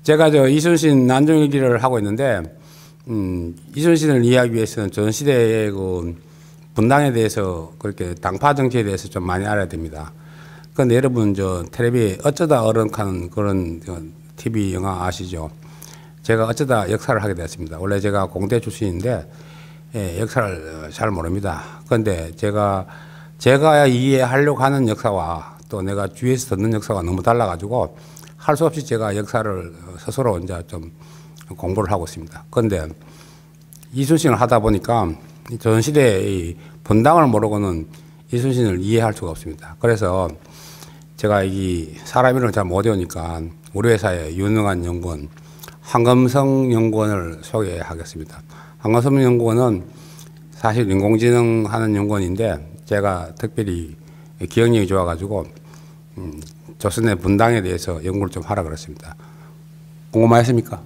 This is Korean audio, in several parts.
제가 저 이순신 난종일기를 하고 있는데, 이순신을 이해하기 위해서는 조선시대의 그 분당에 대해서 그렇게 당파 정치에 대해서 좀 많이 알아야 됩니다. 그런데 여러분 저 텔레비 어쩌다 어른하는 그런 TV 영화 아시죠? 제가 어쩌다 역사를 하게 되었습니다. 원래 제가 공대 출신인데 역사를 잘 모릅니다. 그런데 제가 이해하려고 하는 역사와 또 내가 주위에서 듣는 역사가 너무 달라가지고 할 수 없이 제가 역사를 스스로 이제 좀 공부를 하고 있습니다. 그런데 이순신을 하다 보니까 조선시대의 분당을 모르고는 이순신을 이해할 수가 없습니다. 그래서 제가 이 사람 이름을 잘 못 외우니까 우리 회사의 유능한 연구원 황금성 연구원을 소개하겠습니다. 황금성 연구원은 사실 인공지능 하는 연구원인데 제가 특별히 기억력이 좋아가지고 조선의 분당에 대해서 연구를 좀 하라 그랬습니다. 공부 많이 했습니까?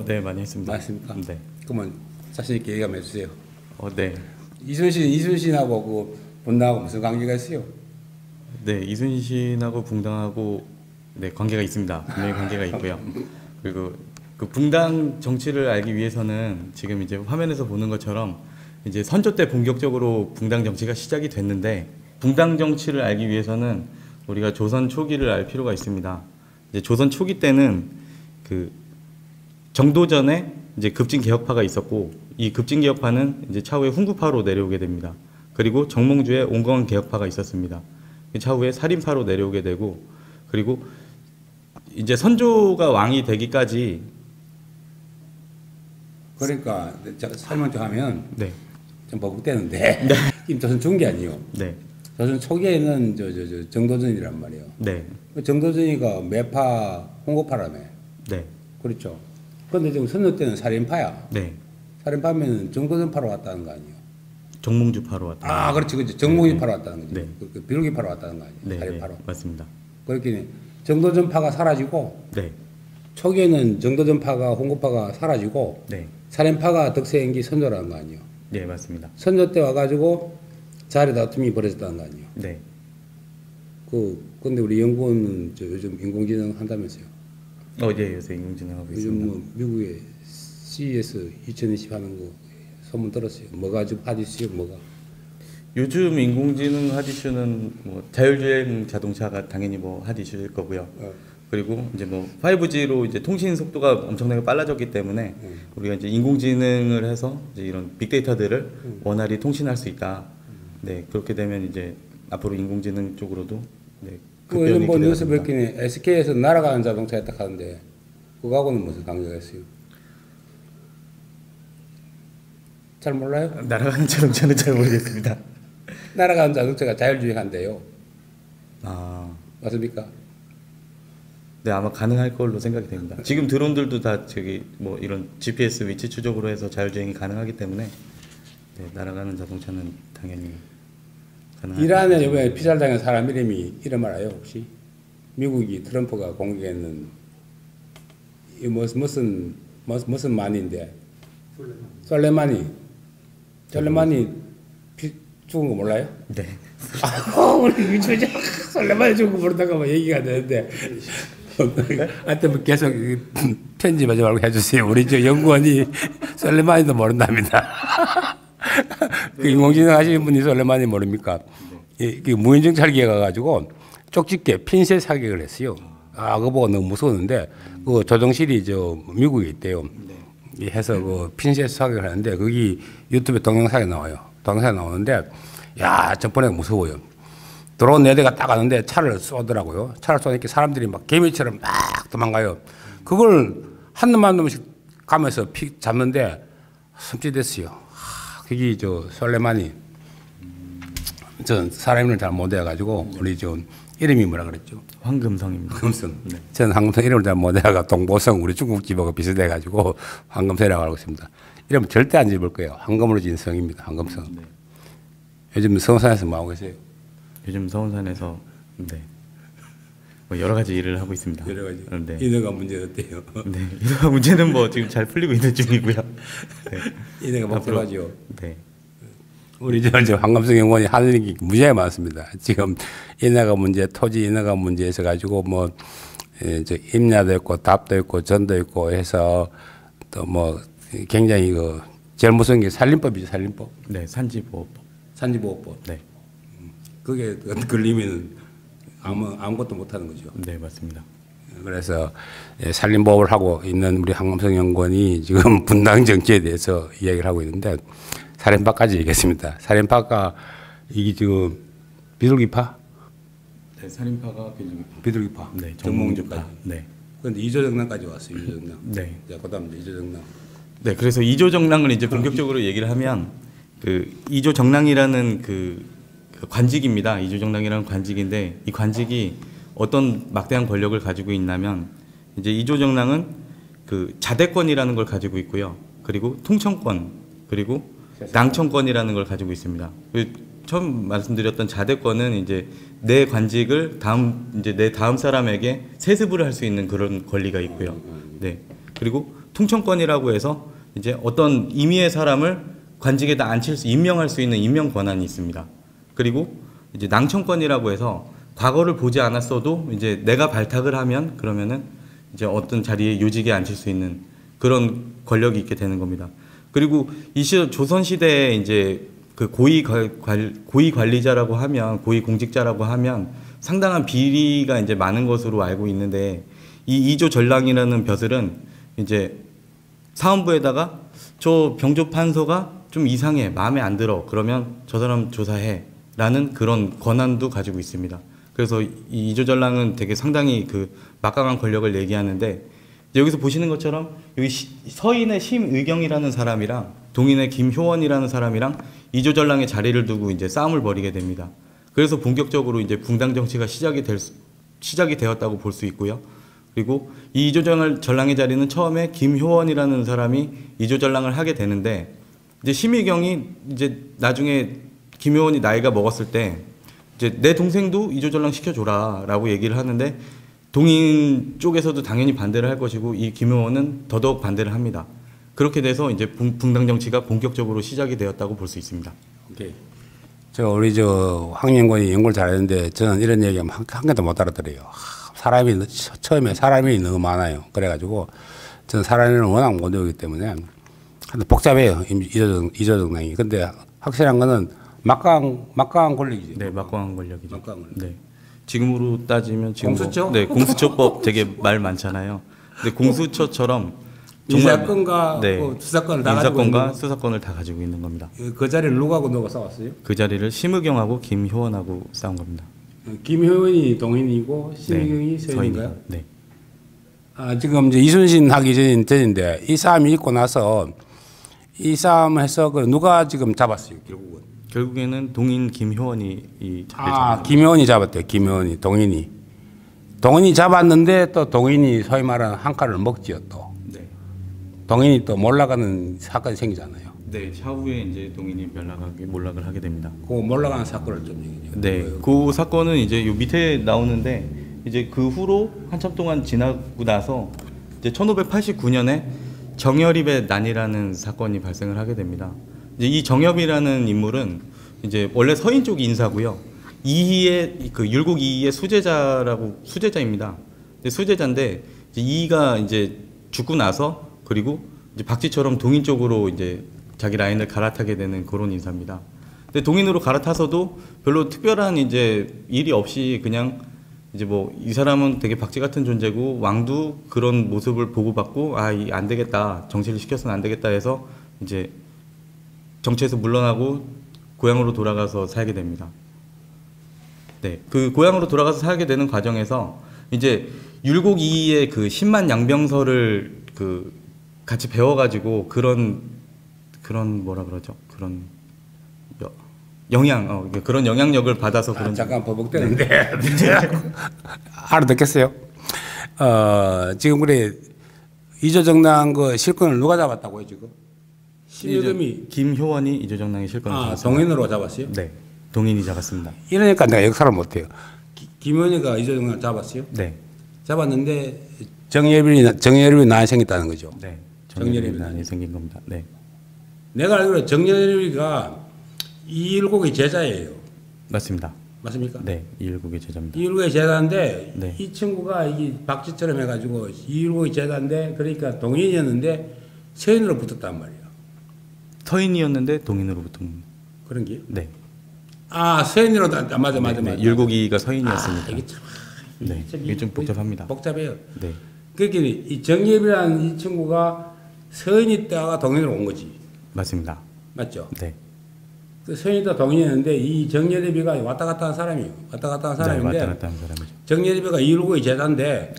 네, 많이 했습니다. 많이 했습니까? 네. 그러면 자신 있게 얘기 한번 해주세요. 네. 이순신하고 그 분당하고 무슨 관계가 있어요? 네, 이순신하고 붕당하고 네, 관계가 있습니다. 분명히 관계가 있고요. 그리고 그 붕당 정치를 알기 위해서는 지금 이제 화면에서 보는 것처럼 이제 선조 때 본격적으로 붕당 정치가 시작이 됐는데 붕당 정치를 알기 위해서는 우리가 조선 초기를 알 필요가 있습니다. 이제 조선 초기 때는 그 정도전에 이제 급진 개혁파가 있었고 이 급진 개혁파는 이제 차후에 훈구파로 내려오게 됩니다. 그리고 정몽주에 온건원 개혁파가 있었습니다. 차후에 살인파로 내려오게 되고 그리고 이제 선조가 왕이 되기까지 그러니까 설명 좀 하면 네. 좀 버벅대는데 지금 조선 중기 아니요. 네. 조선 초기에는 저 정도전이란 말이에요. 네. 정도전이가 매파 홍고파라며. 네. 그렇죠. 그런데 지금 선조 때는 살인파야. 네. 살인파면 정도전파로 왔다는 거 아니에요. 정몽주파로 왔다. 아, 그렇지, 그렇지. 정몽주파로 왔다는 거지. 네. 비룡기파로 왔다는 거 아니에요. 네. 살인파로. 네. 맞습니다. 그렇게 정도전파가 사라지고 네. 초기에는 정도전파가 홍고파가 사라지고 네. 살인파가 득세한 게 선조라는 거 아니에요. 네, 맞습니다. 선조 때 와가지고 자리 다툼이 벌어졌다는 거 아니에요. 네. 근데 우리 연구원은 요즘 인공지능 한다면서요. 네, 요새 인공지능 하고 요즘 있습니다. 뭐 미국의 CES 2020 하는 거 소문 들었어요. 뭐가 좀 하디스요, 뭐가? 요즘 인공지능 하디슈는 뭐 자율주행 자동차가 당연히 뭐 하디슈일 거고요. 그리고 이제 뭐 5G로 이제 통신 속도가 엄청나게 빨라졌기 때문에 우리가 이제 인공지능을 해서 이제 이런 빅데이터들을 원활히 통신할 수 있다. 네, 그렇게 되면 이제 앞으로 인공지능 쪽으로도 네, 요즘 뭐 뉴스 밝히니 SK에서 날아가는 자동차 했다 하는데 그거하고는 무슨 관계가 있어요? 잘 몰라요? 날아가는 자동차는 잘 모르겠습니다. 날아가는 자동차가 자율주행한대요. 아, 맞습니까? 네, 아마 가능할 걸로 생각이 됩니다. 지금 드론들도 다 저기 뭐 이런 GPS 위치 추적으로 해서 자율주행이 가능하기 때문에 네, 날아가는 자동차는 당연히 가능합니다. 이란에 이번에 피살당한 사람 이름 알아요 혹시? 미국이 트럼프가 공개했는 이 무슨 만인데 솔레마니 죽은 거 몰라요? 네. 우리 유주자 솔레마니 죽은 거 모른다고 뭐 얘기가 되는데 하여튼 뭐 계속 편집하지 말고 해주세요. 우리 저 연구원이 솔레마니도 모른답니다. 그 인공지능 하시는 분이 솔레마니 모릅니까? 그 무인정찰기에 가가지고 쪽집게 핀셋 사격을 했어요. 그거 보고 너무 무서웠는데 그 조정실이 저 미국에 있대요. 해서 그 핀셋 사격을 하는데 거기 유튜브에 동영상이 나와요. 동영상이 나오는데 야, 저번에 무서워요. 드론 4대가 딱 가는데 차를 쏘더라고요. 차를 쏘니까 사람들이 막 개미처럼 막 도망가요. 그걸 한 놈 한 놈씩 가면서 픽 잡는데 섬찟됐어요. 그게 저 솔레마니. 전 사람 이름을 잘 못 외워가지고 우리 저 이름이 뭐라 그랬죠? 황금성입니다. 황금성. 네. 저는 황금성 이름을 잘 못 외워가 동보성 우리 중국집하고 비슷해가지고 황금성이라고 알고 있습니다. 이름은 절대 안 집을 거예요. 황금으로 지은 성입니다. 황금성. 네. 요즘 성산에서 뭐 하고 계세요? 요즘 서운산에서 네. 뭐 여러 가지 일을 하고 있습니다. 여러 가지. 네. 인허가 문제 어때요? 네. 인허가 문제는 뭐 지금 잘 풀리고 있는 중이고요. 네. 인허가 복잡하죠. 네. 우리 저 황금성 연구원이 하는 일이 무지하게 많습니다. 지금 인허가 문제, 토지 인허가 문제에서 가지고 뭐 이제 임야도 있고 답도 있고 전도 있고 해서 또 뭐 굉장히 그 제일 무서운 게 살림법이죠. 살림법. 네, 산지보호법. 산지보호법. 네, 그게 걸리면 아무것도 못하는 거죠. 네, 맞습니다. 그래서 산림보호를 하고 있는 우리 황금성 연구원이 지금 분당 정치에 대해서 이야기를 하고 있는데 살인파까지 얘기했습니다. 살인파가 이게 지금 비둘기파? 네, 살인파가 비둘기파. 네, 정몽주까지. 네, 그런데 이조정랑까지 왔어요. 이조정랑. 네. 자, 그다음 이조정랑. 네, 그래서 이조정랑을 이제 본격적으로 얘기를 하면 그 이조정랑이라는 그 관직입니다. 이조정랑이라는 관직인데 이 관직이 어떤 막대한 권력을 가지고 있냐면 이제 이조정랑은 그 자대권이라는 걸 가지고 있고요. 그리고 통청권 그리고 낭청권이라는 걸 가지고 있습니다. 처음 말씀드렸던 자대권은 이제 내 관직을 내 다음 사람에게 세습을 할 수 있는 그런 권리가 있고요. 네. 그리고 통청권이라고 해서 이제 어떤 임의의 사람을 관직에다 임명할 수 있는 임명 권한이 있습니다. 그리고 이제 낭청권이라고 해서 과거를 보지 않았어도 이제 내가 발탁을 하면 그러면은 이제 어떤 자리에 요직에 앉힐 수 있는 그런 권력이 있게 되는 겁니다. 그리고 이 조선 시대에 이제 그 고위 관리자라고 하면 고위 공직자라고 하면 상당한 비리가 이제 많은 것으로 알고 있는데 이 이조 전랑이라는 벼슬은 이제 사헌부에다가 저 병조 판서가 좀 이상해 마음에 안 들어 그러면 저 사람 조사해라는 그런 권한도 가지고 있습니다. 그래서 이 이조 전랑은 되게 상당히 그 막강한 권력을 얘기하는데 여기서 보시는 것처럼 여기 서인의 심의경이라는 사람이랑 동인의 김효원이라는 사람이랑 이조 전랑의 자리를 두고 이제 싸움을 벌이게 됩니다. 그래서 본격적으로 이제 붕당 정치가 시작이 되었다고 볼 수 있고요. 그리고 이 이조 전랑의 자리는 처음에 김효원이라는 사람이 이조 전랑을 하게 되는데 이제 심의경이 이제 나중에 김효원이 나이가 먹었을 때 이제 내 동생도 이조 전랑 시켜줘라라고 얘기를 하는데 동인 쪽에서도 당연히 반대를 할 것이고 이 김효원은 더더욱 반대를 합니다. 그렇게 돼서 이제 붕당 정치가 본격적으로 시작이 되었다고 볼 수 있습니다. 오케이. 우리 황연구원이 연구를 잘했는데 저는 이런 얘기하면 한 개도 못 알아들어요. 처음에 사람이 너무 많아요. 그래가지고 저는 사람을 워낙 못 외우기 때문에 복잡해요. 이조정랑이. 근데 확실한 거는 막강한 권력이죠. 네, 막강한 권력이죠. 막강한 권력. 네. 지금으로 따지면 지금 공수처? 네, 공수처법 되게 말 많잖아요. 근데 공수처처럼 인사권과 네, 수사권을 다 가지고 있는 인사권과 수사권을 다 가지고 있는 겁니다. 그 자리를 누가 싸웠어요? 그 자리를 심의경하고 김효원하고 싸운 겁니다. 김효원이 동인이고 심의경이 서인인가요? 네. 지금 이제 이순신 하기 전인데 이 싸움이 있고 나서 이 싸움을 해서 누가 지금 잡았어요? 결국에는 동인 김효원이 이 자리를 김효원이 잡았대요. 김효원이 동인이 잡았는데 또 동인이 소위 말하는 한 칼을 먹지요 또. 네. 동인이 또 몰락하는 사건이 생기잖아요. 네, 차후에 이제 동인이 몰락을 하게 됩니다. 그 몰락하는 사건을 좀 얘기해요. 네, 그 사건은 이제 요 밑에 나오는데 이제 그 후로 한참 동안 지나고 나서 이제 1589년에 정여립의 난이라는 사건이 발생을 하게 됩니다. 이제 이 정엽이라는 인물은 이제 원래 서인 쪽 인사고요. 이희의 그 율곡 이희의 수제자입니다. 수제자인데 이제 이희가 이제 죽고 나서 그리고 이제 박쥐처럼 동인 쪽으로 이제 자기 라인을 갈아타게 되는 그런 인사입니다. 근데 동인으로 갈아타서도 별로 특별한 이제 일이 없이 그냥 이제 뭐 이 사람은 되게 박쥐 같은 존재고 왕도 그런 모습을 보고받고 안 되겠다 정치를 시켜서는 안 되겠다 해서 이제 정치에서 물러나고 고향으로 돌아가서 살게 됩니다. 네, 그 고향으로 돌아가서 살게 되는 과정에서 이제 율곡 이희의 그 10만 양병설을 그 같이 배워가지고 그런 뭐라 그러죠? 그런 그런 영향력을 받아서 그런. 잠깐 버벅대는데 알아듣겠어요? 지금 그래 이조정랑 그 실권을 누가 잡았다고요 지금? 김효원이 이조정랑의 실권을 잡았습니다. 동인으로 잡았어요? 네, 동인이 잡았습니다. 이러니까 내가 역사를 못해요. 김효원이가 이조정랑 잡았어요? 네. 잡았는데 정예립이 난이 생겼다는 거죠. 네, 정예립이 난이 생긴 겁니다. 네. 내가 알기로 정예립이가 이일곡의 제자예요. 맞습니다. 맞습니까? 네, 219기 제자입니다. 219의 제자인데 네. 이 친구가 이게 박쥐처럼 해가지고 219의 제자인데 그러니까 동인이었는데 서인으로 붙었단 말이에요. 서인이었는데 동인으로 붙은. 그런 게? 네. 아 서인으로 맞아. 네, 119기가 서인이었으니까. 이게 참 네, 이게 좀 복잡합니다. 복잡해요. 네, 그러니까 이 정예비라는 이 친구가 서인이 다가 동인으로 온 거지. 맞습니다. 맞죠? 네, 그 서인이다 동인이었는데 이 정예비가 왔다 갔다 한 사람이에요. 왔다 갔다 한 사람인데 네, 왔다 갔다 한 사람이죠. 정예비가 219의 제자인데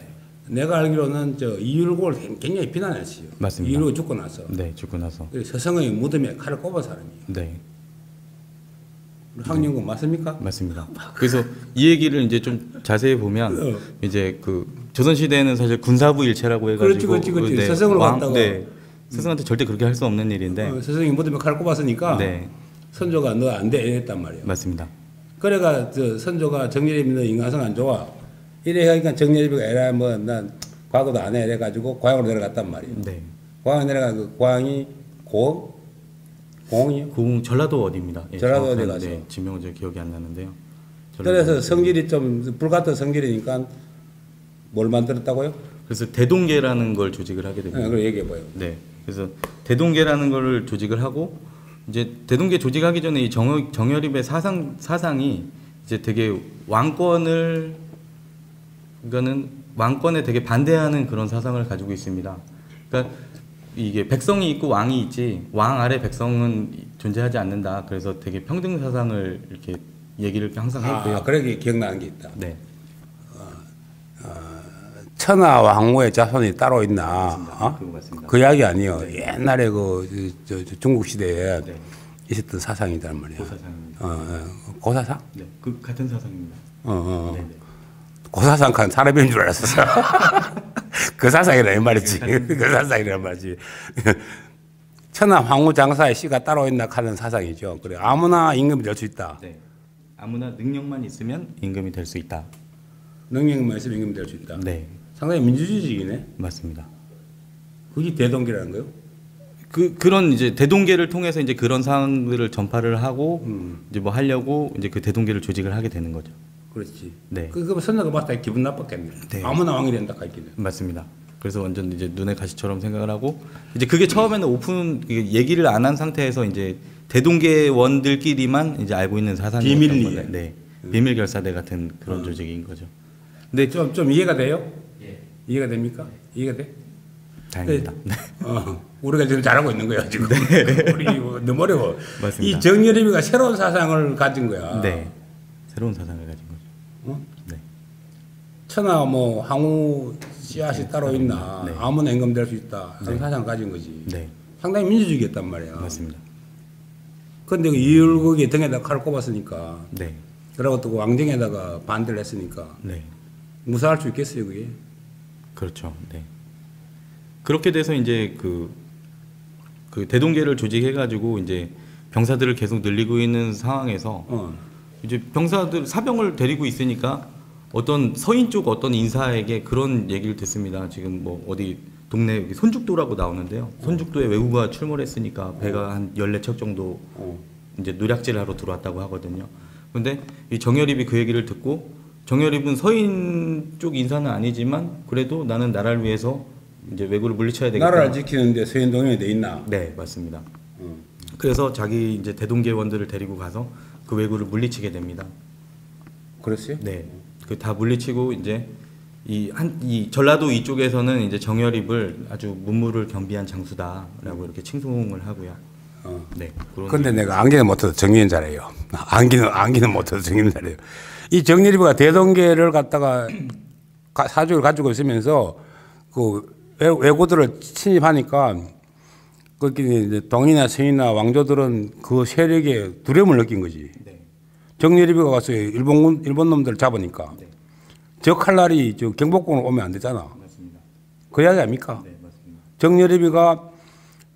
내가 알기로는 저 219를 굉장히 비난했어요. 맞습니다. 219 죽고 나서. 네, 죽고 나서. 서성의 무덤에 칼을 꼽은 사람이에요. 네, 황영구 맞습니까? 맞습니다. 그래서 이 얘기를 이제 좀 자세히 보면 이제 그 조선 시대에는 사실 군사부 일체라고 해가지고 그렇지. 서성을 왔다가 네, 스승한테 절대 그렇게 할 수 없는 일인데. 서성이 무덤에 칼을 꼽았으니까 네, 선조가 너 안 돼 이랬단 말이에요. 맞습니다. 그래가 저 선조가 정예립이 너 인간성 안 좋아. 이래 하니까 정예립이가 에라 뭐 난 과거도 안 해 이래가지고 고향으로 내려갔단 말이에요. 네, 고향 내려가 그 고향이 공이요. 고 전라도 어디입니다. 예, 전라도 정확한, 어디 가서. 네, 지명은 저 기억이 안 나는데요. 그래서 성질이 좀 불같은 성질이니까 뭘 만들었다고요? 그래서 대동계라는 걸 조직을 하게 됩니다. 네, 그걸 얘기해 봐요. 네, 그래서 대동계라는 거를 조직을 하고 이제 대동계 조직하기 전에 이 정여립의 사상이 이제 되게 왕권을 그러니까는 왕권에 되게 반대하는 그런 사상을 가지고 있습니다. 그러니까 이게 백성이 있고 왕이 있지 왕 아래 백성은 존재하지 않는다. 그래서 되게 평등 사상을 이렇게 얘기를 항상 했고요. 그러게 기억나는 게 있다. 네, 천하 왕후의 자손이 따로 있나? 그거 맞습니다. 그 이야기 아니에요. 옛날에 저 중국 시대에 네, 있었던 사상이란 말이야. 고사상입니다. 고사상? 네, 그 같은 사상입니다. 네, 네, 네. 고사상한 사람인 줄 알았어. 그 사상이란 말이지. 그 사상이란 말이지. 천하 황후 장사의 씨가 따로 있나 하는 사상이죠. 그래 아무나 임금이 될 수 있다. 네, 아무나 능력만 있으면 임금이 될 수 있다. 능력만 있으면 임금이 될 수 있다. 네, 상당히 민주주의적이네. 맞습니다. 그게 대동기라는 거요? 그런 이제 대동계를 통해서 이제 그런 사항들을 전파를 하고 이제 뭐 하려고 이제 그 대동계를 조직을 하게 되는 거죠. 그렇지. 네, 그거 선녀가 봤다 라 기분 나빴겠네. 네. 아무나 왕이 된다 했기는. 맞습니다. 그래서 완전 이제 눈의 가시처럼 생각을 하고 이제 그게 처음에는 오픈 얘기를 안 한 상태에서 이제 대동계원들끼리만 이제 알고 있는 사상이었던 비밀리에. 건데, 네, 비밀 결사대 같은 그런 조직인 거죠. 근데 좀 이해가 돼요? 예, 이해가 됩니까? 이해가 돼? 다행입니다. 네. 우리가 지금 잘하고 있는 거야 지금. 우리 너무 어려워. 맞습니다. 이 정여립이가 새로운 사상을 가진 거야. 네, 새로운 사상을 가진 거죠. 어? 네, 천하 뭐 항우 씨앗이 따로 있나? 네. 아무나 임금될 수 있다. 그런 사상을 가진 거지. 네, 상당히 민주주의였단 말이야. 맞습니다. 근데 그 이율국이 등에다 칼을 꼽았으니까, 네, 그리고 또 그 왕정에다가 반대를 했으니까 네, 무사할 수 있겠어요 그게? 그렇죠. 네. 그렇게 돼서 이제 그 대동계를 조직해가지고 이제 병사들을 계속 늘리고 있는 상황에서 이제 병사들 사병을 데리고 있으니까 어떤 서인 쪽 어떤 인사에게 그런 얘기를 듣습니다. 지금 뭐 어디 동네 여기 손죽도라고 나오는데요. 손죽도에 외구가 출몰했으니까 배가 한 14척 정도 이제 노략질을 하러 들어왔다고 하거든요. 근데 이 정여립이 그 얘기를 듣고 정여립은 서인 쪽 인사는 아니지만 그래도 나는 나라를 위해서 이제 외구를 물리쳐야 되겠다. 나라를 지키는데 서인 동인이 돼 있나? 네, 맞습니다. 그래서 자기 이제 대동계원들을 데리고 가서 그 외구를 물리치게 됩니다. 그랬어요? 네, 그 다 물리치고 이제 이 전라도 이쪽에서는 이제 정여립을 아주 문무를 겸비한 장수다라고 이렇게 칭송을 하고요. 네. 근데 내가 안기는 못해도 정리는 잘해요. 안기는 못해도 정리는 잘해요. 이 정리리가 대동계를 갖다가 사주를 가지고 있으면서 그 왜구들을 침입하니까 거기 이제 동이나 서이나 왕조들은 그 세력에 두려움을 느낀 거지. 네. 정리리가 가서 일본 놈들을 잡으니까 네. 저 칼날이 저 경복궁으로 오면 안 되잖아. 맞습니다. 그 이야기 아닙니까? 네, 맞습니다. 정여립이가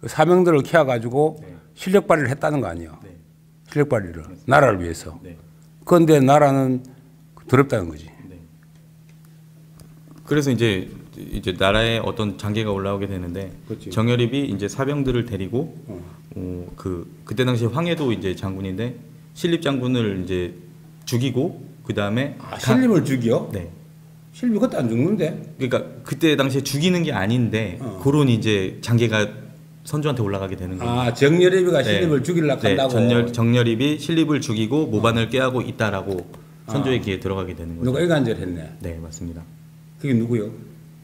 사명들을 키워가지고 네. 실력 발휘를 했다는 거 아니야. 네. 실력 발휘를 나라를 위해서. 네. 그런데 나라는 두렵다는 거지. 네. 그래서 이제 나라에 어떤 장계가 올라오게 되는데 그렇지. 정여립이 이제 사병들을 데리고 그때 당시 황해도 이제 장군인데 신립 장군을 이제 죽이고 그 다음에 신림을 죽여? 네. 신림이 그때 안 죽는데? 그러니까 그때 당시에 죽이는 게 아닌데 그런 이제 장계가 선조한테 올라가게 되는 거예요. 정여립이가 신림을 죽이려고 한다고. 정여립이 신립을 죽이고 모반을 꾀하고 있다라고 선조의 귀에 들어가게 되는 거죠. 누가 일간절했네. 네, 맞습니다. 그게 누구요?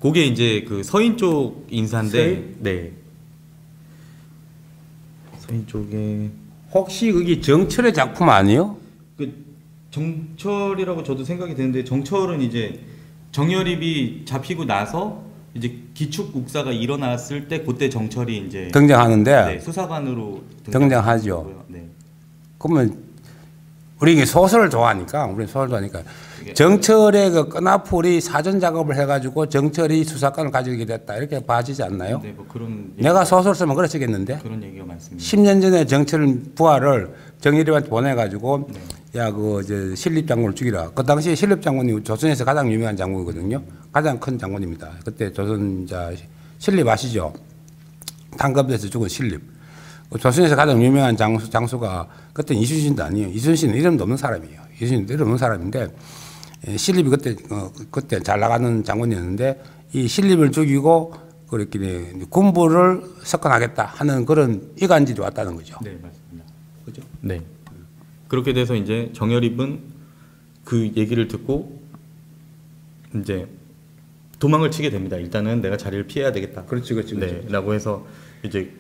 그게 이제 그 서인 쪽 인사인데, 서인? 네. 서인 쪽에 혹시 그게 정철의 작품 아니요? 그 정철이라고 저도 생각이 드는데 정철은 이제 정여립이 잡히고 나서 이제 기축국사가 일어났을 때 그때 정철이 이제 등장하는데 네, 수사관으로 등장하죠. 네. 그러면 우리 이게 소설을 좋아하니까 정철의 그 끈앞풀이 사전 작업을 해가지고 정철이 수사관을 가지게 됐다 이렇게 봐지지 않나요? 네, 뭐 그런 내가 소설 쓰면 그렇게 쓰겠는데 그런 얘기가 많습니다. 10년 전에 정철 부하를 정여립한테 보내가지고 야 그 신립 장군을 죽이라. 그 당시에 신립 장군이 조선에서 가장 유명한 장군이거든요. 가장 큰 장군입니다. 그때 조선 신립 아시죠? 탄갑에서 죽은 신립. 조선에서 가장 유명한 장수가 그때 이순신도 아니에요. 이순신은 이름도 없는 사람이에요. 이순신도 이름 없는 사람인데 신립이 그때 잘 나가는 장군이었는데 이 신립을 죽이고 그렇게 군부를 석권하겠다 하는 그런 이간질이 왔다는 거죠. 네, 맞습니다. 그죠? 네. 그렇게 돼서 이제 정여립은 그 얘기를 듣고 이제 도망을 치게 됩니다. 일단은 내가 자리를 피해야 되겠다. 그렇지. 네, 라고 해서 이제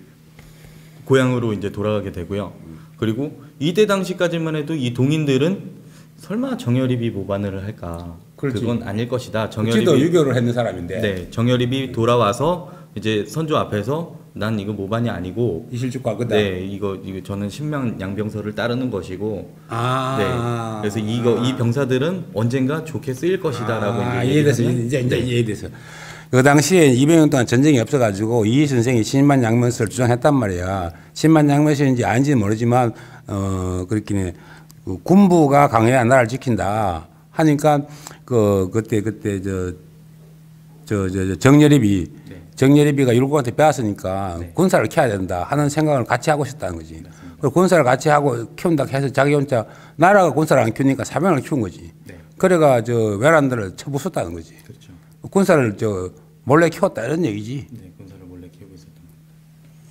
고향으로 이제 돌아가게 되고요. 그리고 이때 당시까지만 해도 이 동인들은 설마 정여립이 모반을 할까? 그렇지. 그건 아닐 것이다. 정여립이 유교를 했는 사람인데. 네, 정여립이 돌아와서 이제 선조 앞에서 난 이거 모반이 아니고 이실죽과 그다. 네, 이거 저는 신명 양병서를 따르는 것이고. 아. 네. 그래서 이 병사들은 언젠가 좋게 쓰일 것이다라고 이제 이해돼서 이제 이해돼서. 그 당시에 200년 동안 전쟁이 없어가지고 이 선생이 신만 양면서를 주장했단 말이야. 신만 양면서인지 아닌지는 모르지만 그렇긴 그 군부가 강해야 나라를 지킨다 하니까 그때 정여립이가 율곡한테 배웠으니까 군사를 키워야 된다 하는 생각을 같이 하고 싶다는 거지. 그리고 군사를 같이 하고 키운다 해서 자기 혼자 나라가 군사를 안 키우니까 사병을 키운 거지. 그래가 외란들을 쳐부쉈다는 거지. 그렇죠. 군사를 몰래 키웠다 이런 얘기지. 네, 군사를 몰래 키우고 있었던.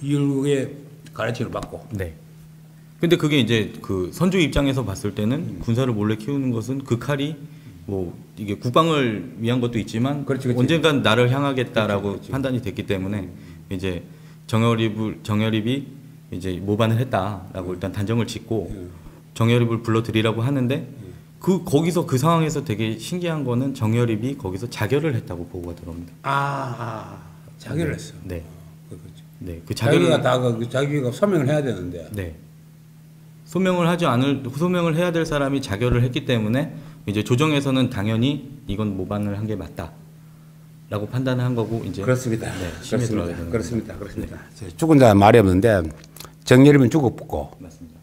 율곡의 가르침을 받고. 네. 근데 그게 이제 그 선조 입장에서 봤을 때는 군사를 몰래 키우는 것은 그 칼이 뭐 이게 국방을 위한 것도 있지만 그렇지. 언젠간 나를 향하겠다라고 그렇지. 판단이 됐기 때문에 이제 정여립이 이제 모반을 했다라고 일단 단정을 짓고 정여립을 불러들이라고 하는데 거기서 그 상황에서 되게 신기한 거는 정여립이 거기서 자결을 했다고 보고가 들어옵니다. 자결을 했어. 네. 그렇죠. 네. 그 자결을 자기가 소명을 해야 되는데. 네. 소명을 해야 될 사람이 자결을 했기 때문에 이제 조정에서는 당연히 이건 모반을 한 게 맞다라고 판단을 한 거고 이제 그렇습니다. 네, 심에 들어가게 되는 그렇습니다. 죽은 자는 말이 없는데 정여립은 죽었고 맞습니다.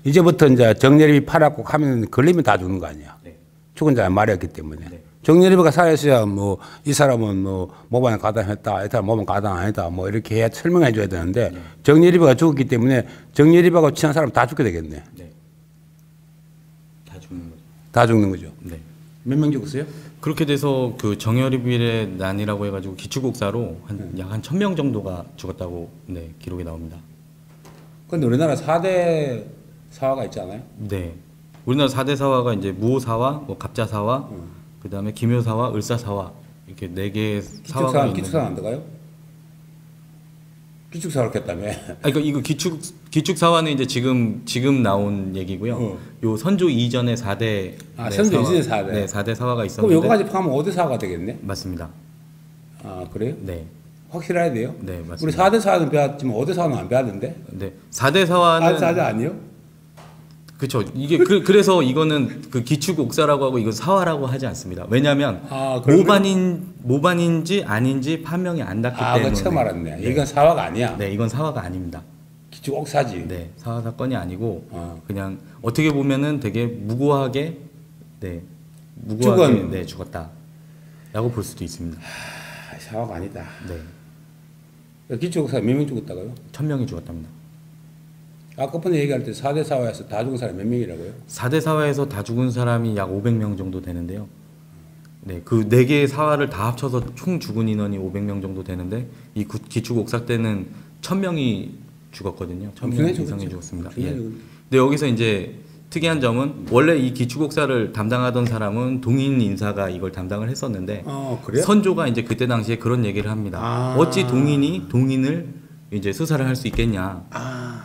이제부터 이제 정여립이 팔았고 하면 걸리면 다 죽는 거 아니야. 네. 죽은 자는 말이 없기 때문에. 네. 정여립이가 살아있어야 뭐 이 사람은 뭐 모반에 가담했다, 이 사람 모반 가담 아니다, 뭐 이렇게 설명해 줘야 되는데 정여립이가 죽었기 때문에 정여립하고 친한 사람 다 죽게 되겠네. 네. 다 죽는 거죠. 다 죽는 거죠. 네. 몇 명 죽었어요? 그렇게 돼서 그 정여립의 난이라고 해가지고 기축국사로 약 한 1,000명 정도가 죽었다고 네, 기록이 나옵니다. 근데 우리나라 4대 사화가 있잖아요. 네. 우리나라 4대 사화가 이제 무오사화, 뭐 갑자사화, 그다음에 기묘사화, 을사사화 이렇게 4개의 사화가 있는데. 기축사화 안 들어가요? 기축사화를 했다며. 그러니까 이거 기축사화는 이제 지금 나온 얘기고요. 요 선조 이전의 4대 선조 이전의 4대. 네, 4대 사화가 그럼 있었는데. 요거까지 포함하면 5대 사화가 되겠네. 맞습니다. 아, 그래요? 네. 확실해야 돼요? 네, 맞습니다. 우리 4대 사화는 배웠지만 5대 사화는 안 배웠는데. 네. 4대 사화는 4대 사화 아니요? 그렇죠. 이게 그래서 이거는 그 기축옥사라고 하고 이건 사화라고 하지 않습니다. 왜냐하면 모반인지 아닌지 판명이 안 났기 때문에. 그거 처음 알았네. 네. 이건 사화가 아니야. 네, 이건 사화가 아닙니다. 기축옥사지. 네, 사화 사건이 아니고 그냥 어떻게 보면은 되게 무고하게 죽었다라고 볼 수도 있습니다. 사화가 아니다. 네, 기축옥사 몇 명 죽었다고요? 1,000명이 죽었답니다. 아까 번에 얘기할 때 4대 사화에서 다 죽은 사람이 몇 명이라고요? 4대 사화에서 다 죽은 사람이 약 500명 정도 되는데요. 네, 그 4개의 사화를 다 합쳐서 총 죽은 인원이 500명 정도 되는데 이 기축 옥사 때는 1000명이 죽었거든요. 1000명 이상이 죽었습니다. 예. 근데 여기서 이제 특이한 점은 원래 이 기축 옥사를 담당하던 사람은 동인 인사가 이걸 담당을 했었는데 그래요? 선조가 이제 그때 당시에 그런 얘기를 합니다. 어찌 동인이 동인을 이제 수사를 할 수 있겠냐.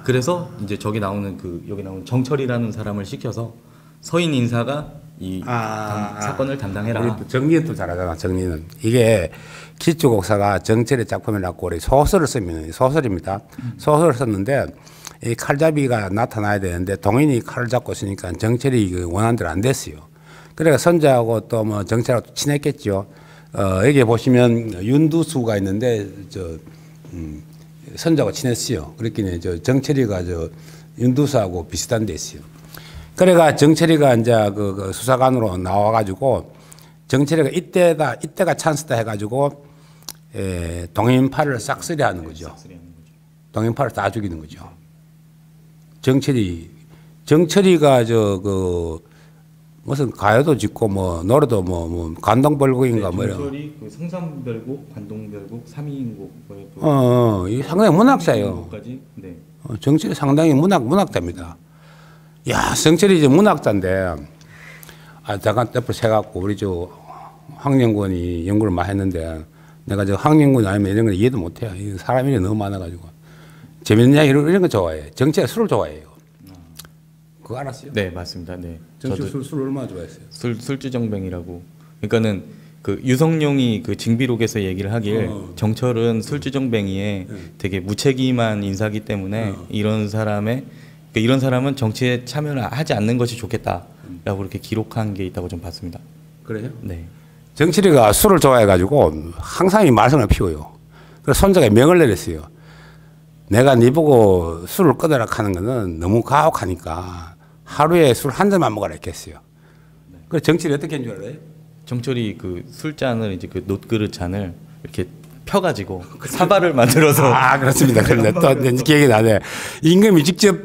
그래서 이제 저기 나오는 여기 나오는 정철이라는 사람을 시켜서 서인 인사가 이 사건을 담당해라. 정리는 또 잘하잖아. 정리는 이게 기축옥사가 정철의 작품이라고 우리 소설을 쓰면 소설입니다. 소설을 썼는데 이 칼잡이가 나타나야 되는데 동인이 칼을 잡고 있으니까 정철이 원하는 대로 안 됐어요. 그래서 선조하고 또 뭐 정철하고 친했겠죠. 여기 보시면 윤두수가 있는데 선조하고 친했어요. 그렇긴 저 정철이가 윤두수하고 비슷한 데 있어요. 그래가 정철이가 이제 그 수사관으로 나와가지고 정철이가 이때가 찬스다 해가지고 동인파를 싹쓸이하는 거죠. 동인파를 다 죽이는 거죠. 정철이가 무슨 가요도 짓고 뭐 노래도 뭐 관동벌곡인가 뭐 이런. 정철이 그 성삼별곡, 관동별곡, 삼이인곡 이 상당히 문학자예요. 네. 정철이 상당히 문학자입니다. 야, 정철이 이제 문학자인데, 잠깐 옆으로 세갖고, 우리 황영권이 연구를 많이 했는데, 내가 황영권이 아니면 이런 걸 이해도 못해요. 사람 일이 너무 많아가지고. 재밌는 이야기 이런 거 좋아해. 정철이 술을 좋아해요. 그거 알았어요? 네, 맞습니다. 네. 정철이 술 얼마나 좋아했어요? 술주정뱅이라고. 그러니까는 그 유성룡이 그 징비록에서 얘기를 하길 정철은 술주정뱅이에 되게 무책임한 인사기 때문에 이런 사람은 정치에 참여를 하지 않는 것이 좋겠다라고 이렇게 기록한 게 있다고 좀 봤습니다. 그래요? 네. 정철이가 술을 좋아해가지고 항상 이 말썽을 피워요. 그래서 손자가 명을 내렸어요. 내가 네 보고 술을 끊으라 하는 거는 너무 가혹하니까 하루에 술 한 잔만 먹으라 했겠어요. 그래서 정철이 어떻게 한 줄 알아요? 정철이 그 술잔을 이제 그 놋그릇 잔을 이렇게 펴가지고 사발을 만들어서 그렇습니다. 그런데 또 기억이 나네. 임금이 직접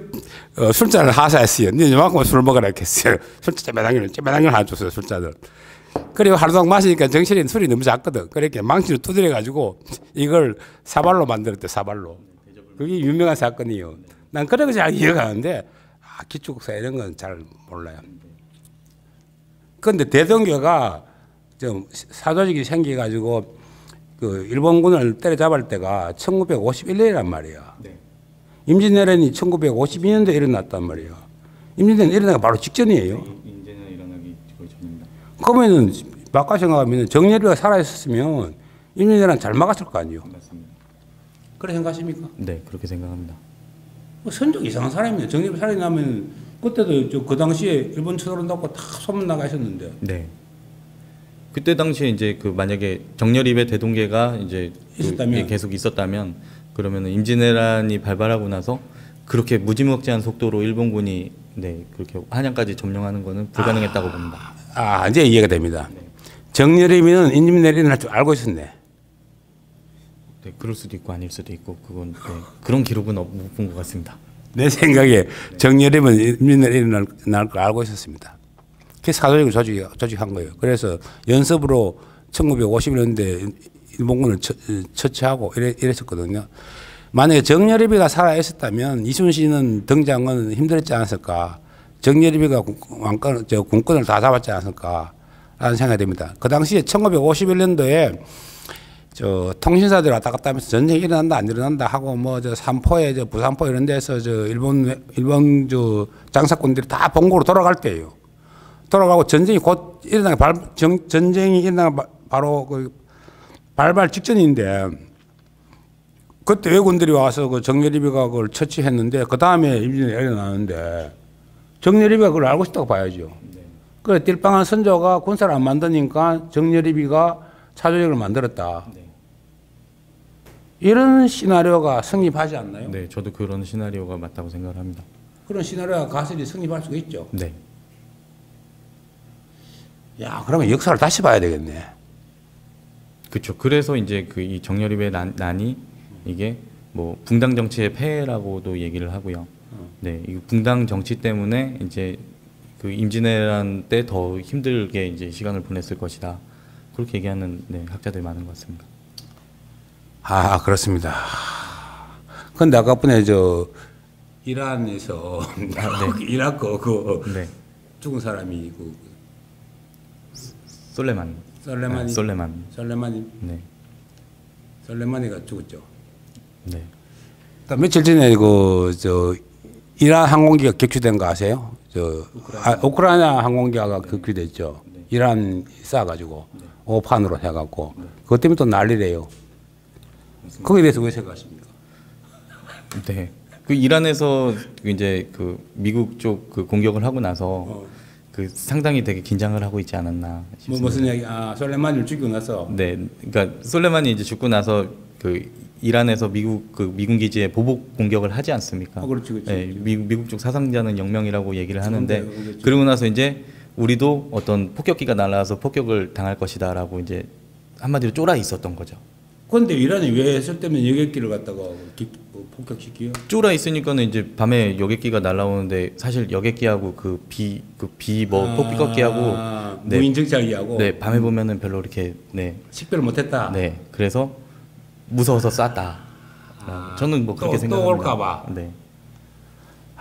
술잔을 하사했어요. 네 이만큼 술 먹으라 했겠어요. 술잔 째매당기를 하나 줬어요. 술잔을. 그리고 하루 동안 마시니까 정철이는 술이 너무 작거든. 그렇게 망치로 두드려가지고 이걸 사발로 만들었대. 사발로. 그게 유명한 사건이에요. 난 그런 거 잘 기억하는데 기축국사 이런 건 잘 몰라요. 그런데 대동교가 좀 사조직이 생겨가지고 그 일본군을 때려잡을 때가 1951년이란 말이야. 네. 임진왜란이 1952년도에 일어났단 말이야. 임진왜란 일어나기 바로 직전이에요. 임진왜란 일어나기 거의 전입니다. 그러면은 바꿔 생각하면 정렬이가 살아있었으면 임진왜란 잘 막았을 거 아니에요. 맞습니다. 그렇게 생각하십니까? 네, 그렇게 생각합니다. 선조 이상한 사람이에요. 정렬이 살아나면 그때도 그 당시에 일본 쳐들어온다고 다 소문 나가 있었는데. 네. 그때 당시에 이제 그 만약에 정렬입의 대동계가 이제 있었다면 계속 있었다면 그러면은 임진왜란이 발발하고 나서 그렇게 무지막지한 속도로 일본군이 그렇게 한양까지 점령하는 거는 불가능했다고 봅니다. 이제 이해가 됩니다. 네. 정렬입은 임진왜란이 날 줄 알고 있었네. 네, 그럴 수도 있고 아닐 수도 있고 그건 그런 기록은 못 본 것 같습니다. 내 생각에 정렬입은 임진왜란이 날 걸 알고 있었습니다. 그래서 사도직을 조직한 거예요. 그래서 연습으로 1951년대 일본군을 처치하고 이랬었거든요. 만약에 정렬입이가 살아 있었다면 이순신은 등장은 힘들었지 않았을까. 정렬입이가 군권을 다 잡았지 않았을까라는 생각이 듭니다. 그 당시에 1951년도에 통신사들이 왔다 갔다 하면서 전쟁이 일어난다 안 일어난다 하고 삼포에 부산포 이런 데서 일본 장사꾼들이 다 본국으로 돌아갈 때예요. 돌아가고 전쟁이 곧 전쟁이 일어나기 바로 발발 직전인데 그때 외군들이 와서 정렬입이가 그걸 처치했는데 그 다음에 임진왜란이 일어나는데 정렬입이가 그걸 알고 있다고 봐야죠. 그래 띨빵한 선조가 군사를 안 만드니까 정렬입이가 차조직을 만들었다. 이런 시나리오가 성립하지 않나요? 네, 저도 그런 시나리오가 맞다고 생각을 합니다. 그런 시나리오가 가설이 성립할 수가 있죠. 네. 야, 그러면 역사를 다시 봐야 되겠네. 그렇죠. 그래서 이제 이 정렬입의 난이 이게 붕당 정치의 폐해라고도 얘기를 하고요. 네, 이 붕당 정치 때문에 이제 그 임진왜란 때 더 힘들게 이제 시간을 보냈을 것이다. 그렇게 얘기하는 네, 학자들이 많은 것 같습니다. 아, 그렇습니다. 근데 아까 분에 저 이란에서 이라크 그 네, 죽은 사람이 그 솔레만. 솔레마니 네, 솔레만. 솔레마니 네, 솔레마니가 죽었죠. 네. 그러니까 며칠 전에 그 저 이란 항공기가 격추된 거 아세요? 우크라이나 항공기가 격추됐죠. 네. 이란 쏴가지고 네. 오판으로 해갖고 그것 때문에 또 난리래요. 거기에 대해서 왜 생각하십니까? 네. 그 이란에서 이제 그 미국 쪽 그 공격을 하고 나서 그 상당히 되게 긴장을 하고 있지 않았나 싶습니다. 무슨 이야기? 아, 솔레마니를 죽이고 나서. 네, 그러니까 솔레만이 이제 죽고 나서 그 이란에서 미국 그 미군 기지에 보복 공격을 하지 않습니까? 그렇지, 그렇지. 네, 미국 쪽 사상자는 0명이라고 얘기를 하는데 그렇죠. 그러고 나서 이제 우리도 어떤 폭격기가 날아와서 폭격을 당할 것이다라고 이제 한마디로 쫄아 있었던 거죠. 그런데 이란이 왜 쓸데없는 여객기를 갖다가 폭격시키요? 쫄아 있으니까는 이제 밤에 여객기가 날아오는데 사실 여객기하고 폭격기하고 네, 무인 정찰기하고 네, 밤에 보면은 별로 이렇게 네, 식별을 못했다. 네, 그래서 무서워서 쐈다. 저는 뭐 그렇게 또 생각합니다. 올까봐. 네.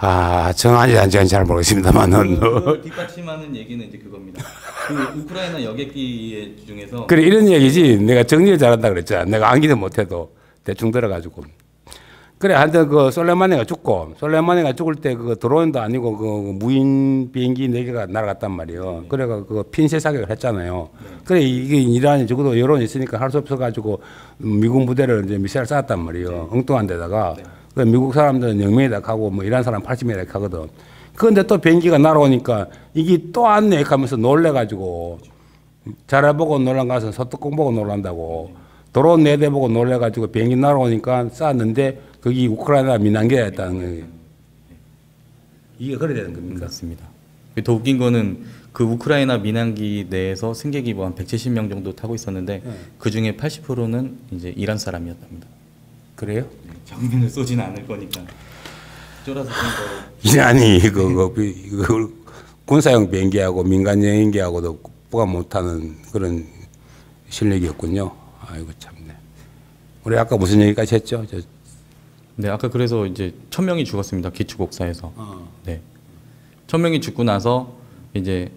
아, 정한지 안지는 잘 모르겠습니다만은. 그 뒷받침하는 얘기는 이제 그겁니다. 그 우크라이나 여객기 중에서 그래 이런 얘기지. 내가 정리를 잘한다 그랬잖아. 내가 암기도 못해도 대충 들어가지고. 그래 하여튼 그 솔레마니가 죽을 때 그 드론도 아니고 그 무인 비행기 4개가 날아갔단 말이에요. 그래가 그 핀셋 사격을 했잖아요. 그래 이게 이란이 적어도 여론이 있으니까 할 수 없어 가지고 미군 부대를 이제 미사일 쐈단 말이에요. 엉뚱한 데다가. 그 미국 사람들은 0명이다 하고 뭐 이란 사람 80명이다 하거든. 그런데 또 비행기가 날아오니까 이게 또 왔네 하면서 놀래가지고 잘해보고 놀란 가서 소뚜껑 보고 놀란다고. 드론 4대 보고 놀래가지고 비행기 날아오니까 쐈는데 거기 우크라이나 민항기였다는 거예요. 이게 그래 되는 겁니까? 맞습니다. 더 웃긴 거는 그 우크라이나 민항기 내에서 승객이 뭐 한 170명 정도 타고 있었는데 그 중에 80%는 이제 이란 사람이었답니다. 그래요? 정면을 쏘지는 않을 거니까 쫄아서 쏜 거. 이란이 그 군사용 비행기하고 민간 여행기하고도 보가 못하는 그런 실력이었군요. 아이고 참네. 우리 아까 무슨 얘기까지 했죠? 네, 아까 그래서 이제 1000명이 죽었습니다. 기축옥사에서. 네, 1000명이 죽고 나서 이제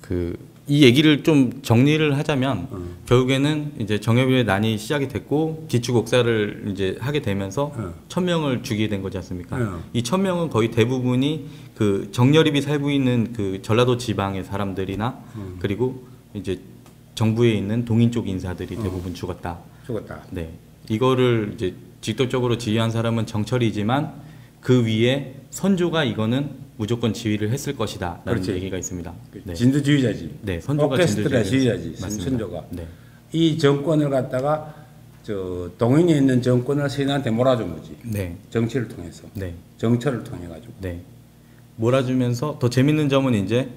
그 이 얘기를 좀 정리를 하자면 결국에는 이제 정예비의 난이 시작이 됐고 기축옥사를 이제 하게 되면서 1000명을 죽이게 된 거지 않습니까? 이 1000명은 거의 대부분이 그 정예립이 살고 있는 그 전라도 지방의 사람들이나 그리고 이제 정부에 있는 동인 쪽 인사들이 대부분 죽었다. 네, 이거를 이제 직접적으로 지휘한 사람은 정철이지만 그 위에 선조가 이거는 무조건 지휘를 했을 것이다 라는 그렇지. 얘기가 있습니다. 네. 진두지휘자지. 네, 선조가 오케스트라 진두지휘자지. 지휘자지. 맞습니다. 선조가. 네. 이 정권을 갖다가 저 동인에 있는 정권을 세인한테 몰아준 거지. 네. 정치를 통해서. 네. 정철을 통해 가지고. 네. 몰아주면서 더 재밌는 점은 이제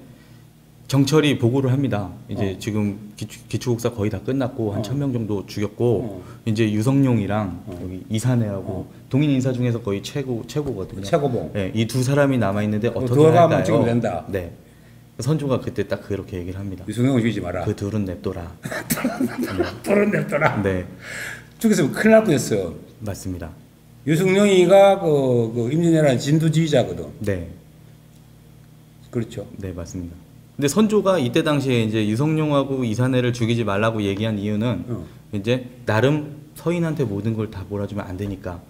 정철이 보고를 합니다. 이제 지금 기축옥사 거의 다 끝났고 한 1000명 정도 죽였고 이제 유성룡이랑 여기 이사내하고 동인 인사 중에서 거의 최고거든요. 최고봉. 네, 이 두 사람이 남아 있는데 어떻게 두어가 할까요? 찍으면 된다. 네. 선조가 그때 딱 그렇게 얘기를 합니다. 유승룡을 죽이지 마라. 그 둘은 냅둬라. 불은 냅둬라. 네, 죽였으면 큰일 날 뻔했어. 맞습니다. 유승룡이가 그 임진왜란 진두지휘자거든. 네, 그렇죠. 네 맞습니다. 근데 선조가 이때 당시에 이제 유성룡하고 이사내를 죽이지 말라고 얘기한 이유는 이제 나름 서인한테 모든 걸 다 몰아주면 안 되니까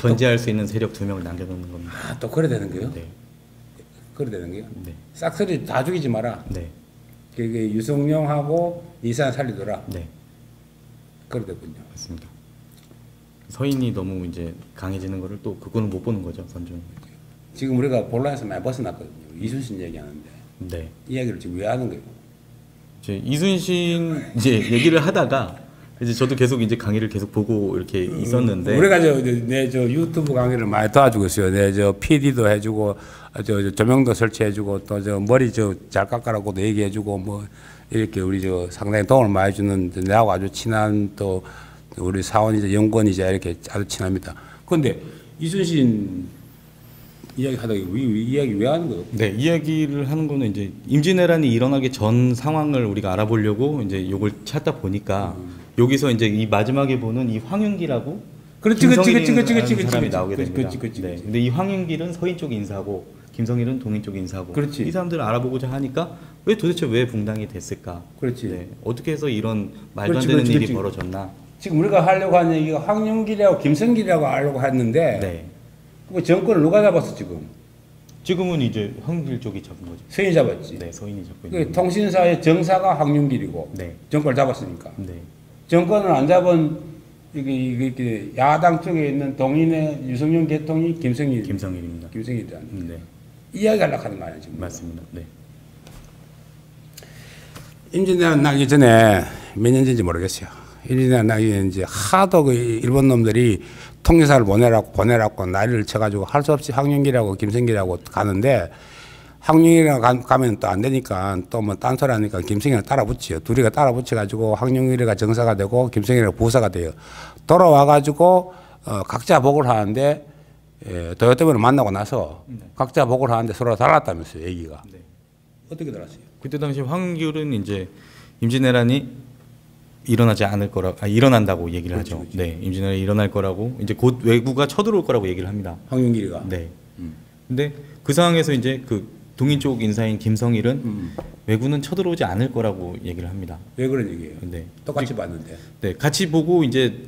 견제할 수 있는 세력 2명을 남겨놓는 겁니다. 아, 또 그래 되는 거요? 네, 그래 되는 거요? 네, 싹쓸이 다 죽이지 마라. 네, 그게 유성룡하고 이산 살리더라. 네, 그래 되군요. 맞습니다. 서인이 너무 이제 강해지는 거를 또 그거는 못 보는 거죠, 선조는. 지금 우리가 본론에서 많이 벗어났거든요. 이순신 얘기하는데 네. 이 이야기를 지금 왜 하는 거예요? 이제 이순신 이제 얘기를 하다가 이제 저도 계속 이제 강의를 계속 보고 이렇게 있었는데 우리가 내 유튜브 강의를 많이 도와주고 있어요. 내 PD도 해주고 조명도 설치해주고 또 머리 잘 깎아라고도 얘기해주고 뭐 이렇게 우리 상당히 도움을 많이 주는 내하고 아주 친한 또 우리 사원이자 연구원이자 이렇게 아주 친합니다. 그런데 이순신 이야기하다가 이 이야기 왜 하는 거예요? 네, 이야기를 하는 거는 이제 임진왜란이 일어나기 전 상황을 우리가 알아보려고 이제 요걸 찾다 보니까 여기서 이제 이 마지막에 보는 이 황윤기라고 그렇지. 사람이 나오게 됩니다. 네. 근데 이 황윤길은 서인 쪽 인사고 김성일은 동인 쪽 인사고. 그렇지. 이 사람들을 알아보고자 하니까 왜 도대체 왜 붕당이 됐을까? 그렇지. 네. 어떻게 해서 이런 말도 안 되는 일이 벌어졌나? 지금 우리가 하려고 하는 얘기가 황윤길이라고 김성길이라고 하려고 했는데 네. 그 정권을 누가 잡았어 지금? 지금은 이제 황윤길 쪽이 잡은 거죠. 서인이 잡았지. 네, 서인이 잡고 있는 그 거죠. 통신사의 정사가 황윤길이고 네. 정권을 잡았으니까. 네. 정권을 안 잡은 이게 야당 쪽에 있는 동인의 유승용 대통령이 김성일입니다. 김성일이라는 네. 이야기하려고 하는 거 아니야 지금? 맞습니다. 네. 임진왜란 나기 전에 몇 년 전인지 모르겠어요. 임진왜란 나기 전에 이제 하도 그 일본 놈들이 통일사를 보내라고 난리를 쳐가지고 할 수 없이 황윤길하고 김성길하고 가는데 황윤길이랑 가면 또 안 되니까 또 뭐 딴소리 하니까 김성길을 따라 붙여요. 둘이가 따라 붙여가지고 황윤길이가 정사가 되고 김성길이가 부사가 돼요. 돌아와가지고 각자 복을 하는데 도요토미를 만나고 나서 각자 복을 하는데 서로 달랐다면서요, 얘기가. 네. 어떻게 달랐어요? 그때 당시 황윤길은 이제 임진왜란이 일어나지 않을 거라 일어난다고 얘기를 그렇지, 하죠. 그렇지. 네, 임진왜란이 일어날 거라고 이제 곧 왜구가 쳐들어올 거라고 얘기를 합니다. 황윤길이가. 네. 근데 그 상황에서 이제 그 동인 쪽 인사인 김성일은 왜구는 쳐들어오지 않을 거라고 얘기를 합니다. 왜 그런 얘기예요? 네. 똑같이 봤는데. 네, 같이 보고 이제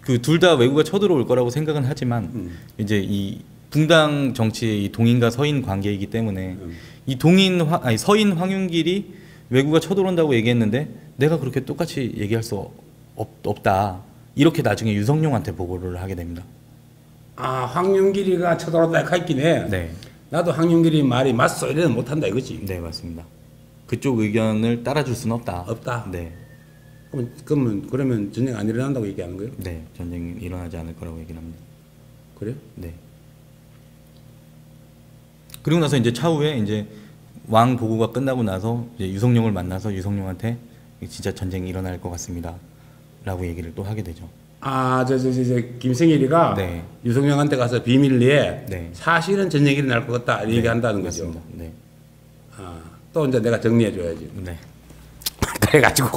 그 둘 다 왜구가 쳐들어올 거라고 생각은 하지만 이제 이 붕당 정치의 이 동인과 서인 관계이기 때문에 이 서인 황윤길이 왜구가 쳐들어온다고 얘기했는데 내가 그렇게 똑같이 얘기할 수 없다. 이렇게 나중에 유성룡한테 보고를 하게 됩니다. 아, 황윤길이가 쳐들어온다 했긴 해. 네. 나도 황윤길이 말이 맞소 이래는 못한다 이거지. 네, 맞습니다. 그쪽 의견을 따라줄 수는 없다. 없다. 네. 그러면 전쟁 안 일어난다고 얘기하는 거예요? 네, 전쟁이 일어나지 않을 거라고 얘기를 합니다. 그래? 네. 그리고 나서 이제 차후에 이제 왕 보고가 끝나고 나서 이제 유성룡을 만나서 유성룡한테 진짜 전쟁이 일어날 것 같습니다.라고 얘기를 또 하게 되죠. 아, 김성일이가 네. 유성룡한테 가서 비밀리에 네. 사실은 전쟁이 일어날 것 같다 이렇게 얘기한다는 거죠. 맞습니다. 네. 아, 또 이제 내가 정리해 줘야지. 네. 그래가지고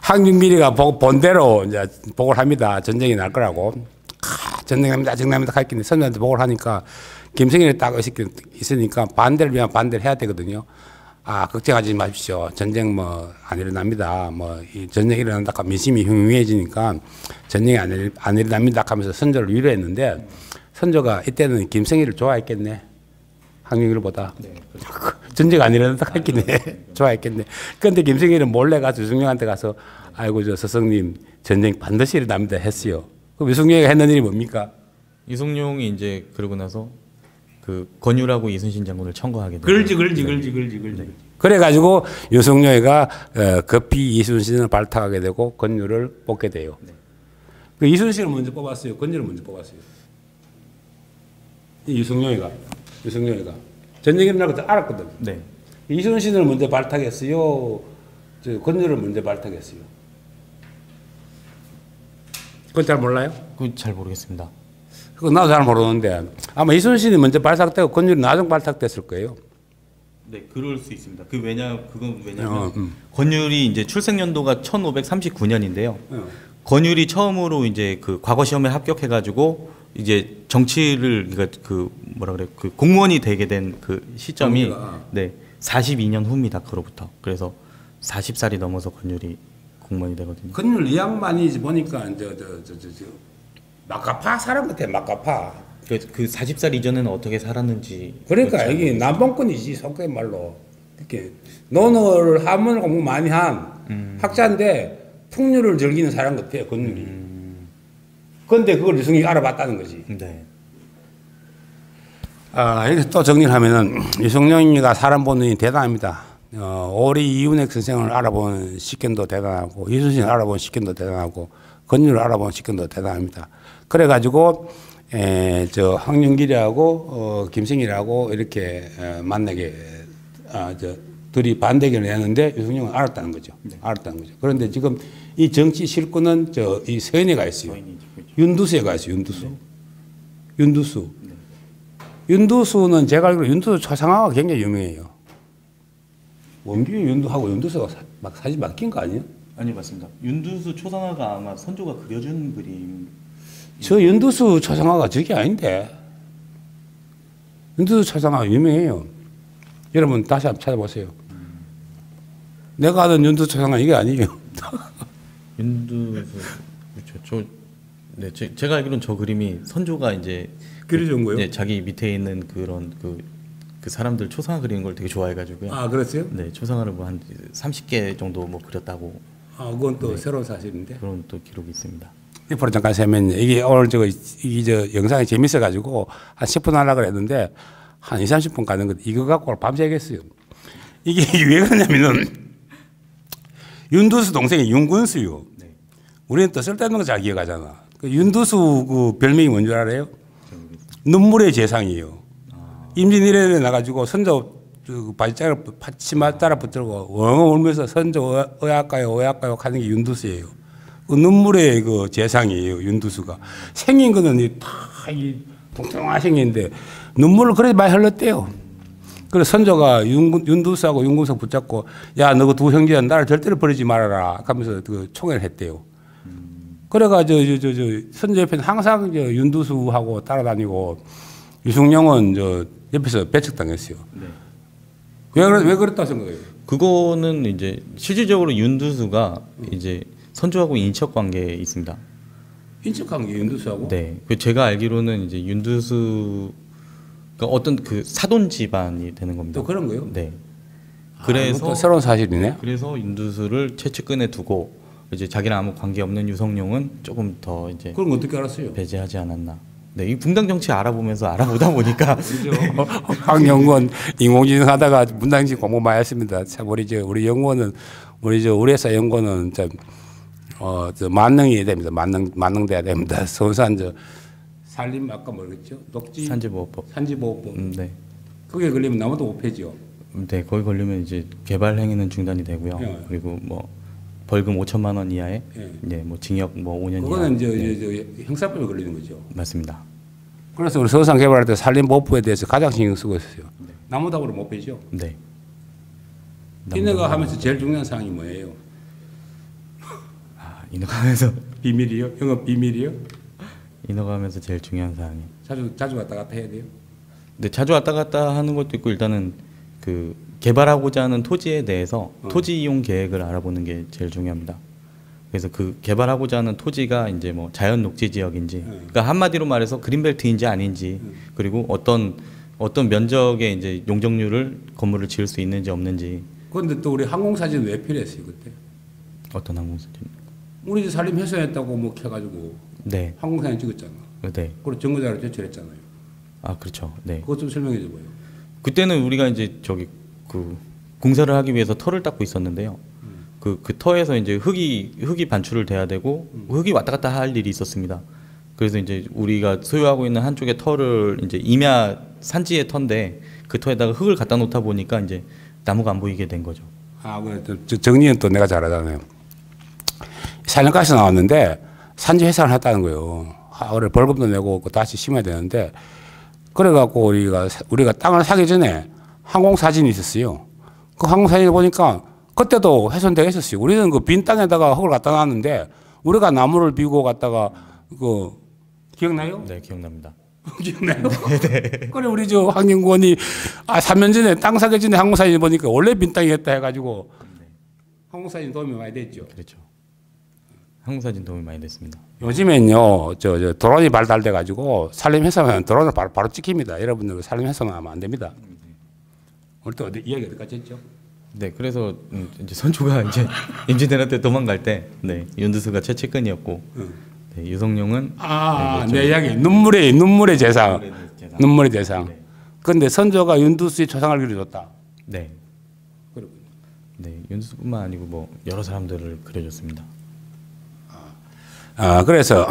황윤길이가 본대로 이제 보고를 합니다. 전쟁이 날 거라고. 전쟁납니다, 했겠네. 선배한테 보고를 하니까 김성일이 딱 있으니까 반대를 위한 반대를 해야 되거든요. 아, 걱정하지 마십시오. 전쟁 뭐 안 일어납니다. 뭐 이 전쟁이 일어난다 하면 민심이 흉흉해지니까 전쟁이 안 일어납니다 하면서 선조를 위로했는데 선조가 이때는 김성일을 좋아했겠네. 황윤길보다. 네. 전쟁 안 일어난다 했겠네. 좋아했겠네. 그런데 김성일은 몰래 가서 유승룡한테 가서 아이고 저 스승님 전쟁 반드시 일어납니다 했어요. 그럼 유승룡이가 했는 일이 뭡니까? 유성룡이 이제 그러고 나서 그 권유라고 이순신 장군을 청구하게 되죠. 걸지. 그래가지고 유승룡이가 급히 이순신을 발탁하게 되고 권유를 뽑게 돼요. 네. 그 이순신을 먼저 뽑았어요. 권유를 먼저 뽑았어요. 유승룡이가 전쟁이 일어날 것도 알았거든. 네. 이순신을 먼저 발탁했어요. 권유를 먼저 발탁했어요. 그건 잘 몰라요? 그건 잘 모르겠습니다. 그거 나도 잘 모르는데 아마 이순신이 먼저 발탁되고 권율이 나중 발탁됐을 거예요. 네, 그럴 수 있습니다. 그건 왜냐면 권율이 이제 출생 연도가 1539년인데요. 권율이 처음으로 이제 그 과거 시험에 합격해가지고 이제 정치를 그러니까 그 뭐라 그래 그 공무원이 되게 된 그 시점이 네 42년 후입니다. 그로부터 그래서 40살이 넘어서 권율이 공무원이 되거든요. 권율 이 양반이 보니까 막가파 사람 같아. 막가파. 그 40살 이전에는 어떻게 살았는지. 그러니까 이게 남봉꾼이지 속된 말로. 이렇게 논어를 한문을 공부 많이 한 학자인데 풍류를 즐기는 사람 같아요. 권율이. 그런데 그걸 유승이 알아봤다는 거지. 네. 아, 이렇게 또 정리를 하면은 유승룡이가 사람 보는 눈이 대단합니다. 오리 이윤핵 선생을 알아본 식견도 대단하고 이순신을 알아본 식견도 대단하고 권율을 알아본 식견도 대단합니다. 그래가지고 저 황윤길이하고 김성일하고 이렇게 만나게 둘이 반대결을 했는데 유승룡은 알았다는 거죠. 네. 알았다는 거죠. 그런데 지금 이 정치 실권은 이 서인에 가 있어요. 윤두수에 가 있어요. 윤두수. 윤두수는 제가 알기로 윤두수 초상화가 굉장히 유명해요. 원규 윤두하고 윤두수가 막 사진 바뀐 거 아니에요? 아니 맞습니다. 윤두수 초상화가 아마 선조가 그려준 그림. 저 윤두수 초상화가 저게 아닌데. 윤두수 초상화 유명해요. 여러분 다시 한번 찾아보세요. 내가 아는 윤두수 초상화 이게 아니에요. 윤두수 그렇죠. 네, 제가 알기로는 저 그림이 선조가 이제 그려준 거예요? 네, 자기 밑에 있는 그런 그 사람들 초상화 그리는 걸 되게 좋아해가지고요. 아 그랬어요? 네, 초상화를 뭐 한 30개 정도 뭐 그렸다고. 아 그건 또 새로운 사실인데. 그런 또 기록이 있습니다. 앞으로 잠깐 세면 이게 오늘 이 영상이 재밌어 가지고 한 10분 하려고 그랬는데 한 2, 30분 가는 거 이거 갖고 밤새겠어요. 이게 왜 그러냐면은 윤두수 동생이 윤군수요. 네. 우리는 또 쓸데없는 거 잘 기억하잖아. 그 윤두수 그 별명이 뭔 줄 알아요? 눈물의 재상이에요. 임진왜란에 나가지고 선조 그 바지자를 치마 따라 붙들고 엉엉 울면서 선조 어약가요 하는 게 윤두수예요. 그 눈물의 그 재상이에요, 윤두수가. 생긴 거는 다이 통통한 생긴데 눈물을 그렇게 많이 흘렸대요. 그래서 선조가 윤두수하고 윤군석 붙잡고 야, 너 그 두 형제야 나를 절대로 버리지 말아라 하면서 그 총애를 했대요. 그래가지고 선조 옆에는 항상 윤두수하고 따라다니고 유승룡은 옆에서 배척당했어요. 네. 왜 그랬다 생각해요? 그거는 이제 실질적으로 윤두수가 이제 선조하고 인척 관계에 있습니다. 인척한 게 윤두수하고? 네. 그 제가 알기로는 이제 윤두수가 어떤 그 사돈 집안이 되는 겁니다. 또 그런 거요? 네. 그래서 새로운 사실이네. 그래서 윤두수를 최측근에 두고 이제 자기랑 아무 관계 없는 유성룡은 조금 더 이제 그럼 어떻게 알았어요? 배제하지 않았나. 네, 이 분당 정치 알아보면서 알아보다 보니까 황영권 인공지능 하다가 분당지 공부 많이 했습니다. 참 우리 연구원은 우리 회사 연구원은 만능이 됩니다. 만능돼야 됩니다. 서울산 산림 아까 뭐랬죠? 녹지 산지보호법. 산지보호법. 네. 그게 걸리면 나무도 못 패죠. 네, 거기 걸리면 이제 개발 행위는 중단이 되고요. 예. 그리고 뭐 벌금 5천만 원 이하에 예. 이제 뭐 징역 뭐 5년 그거는 이하. 이제 형사법에 걸리는 거죠. 맞습니다. 그래서 우리 서산 개발할 때 산림보호법에 대해서 가장 신경 쓰고 있었어요. 나무답으로 못 빼죠. 네. 인허가 하면서 제일 중요한 사항이 뭐예요? 인허가하면서 비밀이요? 영업 비밀이요? 인허가하면서 제일 중요한 사항이. 자주 왔다 갔다 해야 돼요? 근데 자주 왔다 갔다 하는 것도 있고 일단은 그 개발하고자 하는 토지에 대해서 토지 이용 계획을 알아보는 게 제일 중요합니다. 그래서 그 개발하고자 하는 토지가 이제 뭐 자연 녹지 지역인지, 그러니까 한마디로 말해서 그린벨트인지 아닌지, 그리고 어떤 면적의 이제 용적률을 건물을 지을 수 있는지 없는지. 그런데 또 우리 항공사진 왜 필요했어요 그때? 어떤 항공사진? 우리 집 산림 훼손했다고 뭐 해가지고 네, 항공사진 찍었잖아. 네. 그리고 정거자료 제출했잖아요. 아 그렇죠. 네. 그것 좀 설명해 줘봐요. 그때는 우리가 이제 그 공사를 하기 위해서 터를 닦고 있었는데요. 그 터에서 이제 흙이 반출을 돼야 되고 흙이 왔다 갔다 할 일이 있었습니다. 그래서 이제 우리가 소유하고 있는 한쪽의 터를 이제 임야 산지의 터인데 그 터에다가 흙을 갖다 놓다 보니까 이제 나무가 안 보이게 된 거죠. 아, 정리는 또 내가 잘하잖아요. 산림가에서 나왔는데 산지 회사를 했다는 거예요. 그래 벌금도 내고 다시 심어야 되는데 그래갖고 우리가 땅을 사기 전에 항공사진이 있었어요. 그 항공사진을 보니까 그때도 훼손되어 있었어요. 우리는 그 빈 땅에다가 흙을 갖다 놨는데 우리가 나무를 비고 갔다가 기억나요? 네, 기억납니다. 기억나요? 네. 그래 우리 환경구원이 3년 전에 땅 사기 전에 항공사진 보니까 원래 빈 땅이었다 해가지고 항공사진 도움이 많이 됐죠. 그렇죠. 항공사진 도움이 많이 됐습니다. 요즘엔요, 드론이 발달돼가지고 산림훼손하면 드론을 바로 찍힙니다. 여러분들 산림훼손하면 안 됩니다. 오늘 또 이야기 어디까지 했죠? 네, 그래서 이제 선조가 이제 임진왜란 때 도망갈 때, 네, 윤두수가 최측근이었고, 네, 유성룡은 내 이야기 눈물의 재상, 눈물의 재상. 네. 그런데 선조가 윤두수의 초상을 그려줬다. 네, 그렇군요. 네, 윤두수뿐만 아니고 뭐 여러 사람들을 그려줬습니다. 그래서